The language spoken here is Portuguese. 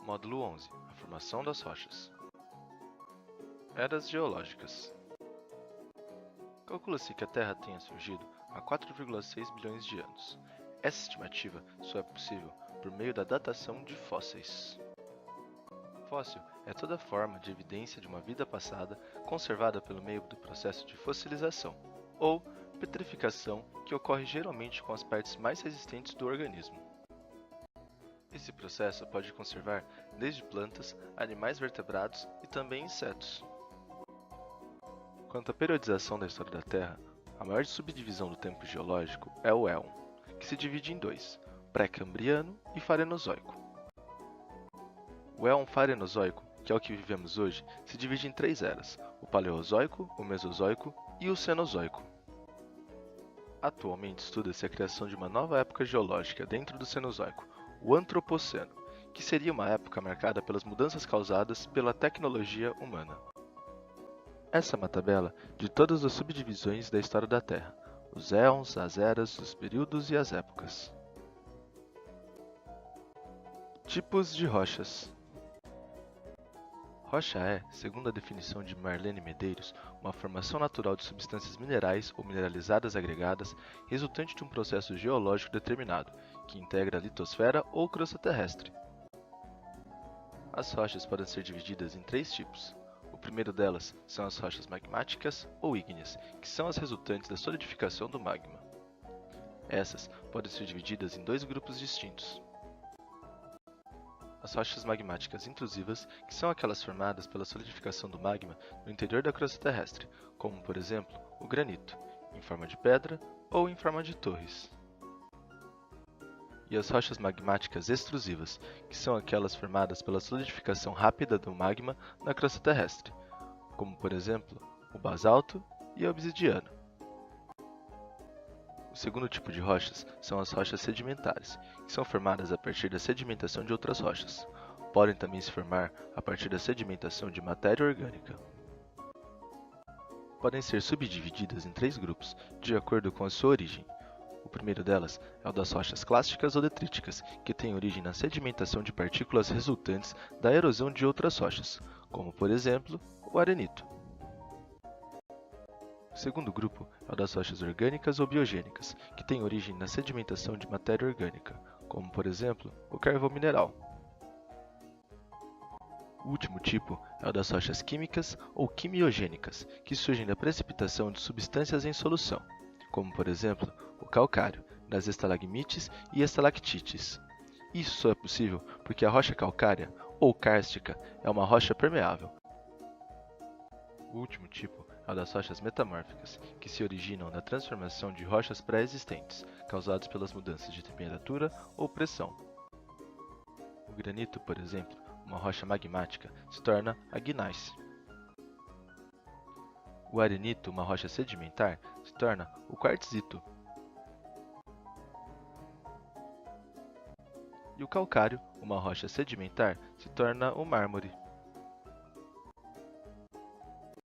Módulo 11. A formação das rochas. Eras geológicas. Calcula-se que a Terra tenha surgido há 4,6 bilhões de anos. Essa estimativa só é possível por meio da datação de fósseis. Fóssil é toda forma de evidência de uma vida passada conservada pelo meio do processo de fossilização, ou petrificação, que ocorre geralmente com as partes mais resistentes do organismo. Esse processo pode conservar desde plantas, animais vertebrados e também insetos. Quanto à periodização da história da Terra, a maior subdivisão do tempo geológico é o Éon, que se divide em dois, pré-cambriano e farenozoico. O Éon farenozoico, que é o que vivemos hoje, se divide em três eras, o Paleozoico, o Mesozoico e o Cenozoico. Atualmente estuda-se a criação de uma nova época geológica dentro do Cenozoico, o Antropoceno, que seria uma época marcada pelas mudanças causadas pela tecnologia humana. Essa é uma tabela de todas as subdivisões da história da Terra, os éons, as eras, os períodos e as épocas. Tipos de rochas. Rocha é, segundo a definição de Marlene Medeiros, uma formação natural de substâncias minerais ou mineralizadas agregadas resultante de um processo geológico determinado, que integra a litosfera ou crosta terrestre. As rochas podem ser divididas em três tipos. O primeiro delas são as rochas magmáticas ou ígneas, que são as resultantes da solidificação do magma. Essas podem ser divididas em dois grupos distintos. As rochas magmáticas intrusivas, que são aquelas formadas pela solidificação do magma no interior da crosta terrestre, como por exemplo o granito, em forma de pedra ou em forma de torres. E as rochas magmáticas extrusivas, que são aquelas formadas pela solidificação rápida do magma na crosta terrestre, como por exemplo o basalto e a obsidiana. O segundo tipo de rochas são as rochas sedimentares, que são formadas a partir da sedimentação de outras rochas. Podem também se formar a partir da sedimentação de matéria orgânica. Podem ser subdivididas em três grupos, de acordo com a sua origem. O primeiro delas é o das rochas clásticas ou detríticas, que tem origem na sedimentação de partículas resultantes da erosão de outras rochas, como por exemplo o arenito. O segundo grupo é o das rochas orgânicas ou biogênicas, que tem origem na sedimentação de matéria orgânica, como por exemplo o carvão mineral. O último tipo é o das rochas químicas ou quimiogênicas, que surgem da precipitação de substâncias em solução, como por exemplo o calcário, das estalagmites e estalactites. Isso só é possível porque a rocha calcária, ou kárstica, é uma rocha permeável. O último tipo é o das rochas metamórficas, que se originam da transformação de rochas pré-existentes, causadas pelas mudanças de temperatura ou pressão. O granito, por exemplo, uma rocha magmática, se torna a gneiss. O arenito, uma rocha sedimentar, se torna o quartzito. E o calcário, uma rocha sedimentar, se torna o mármore.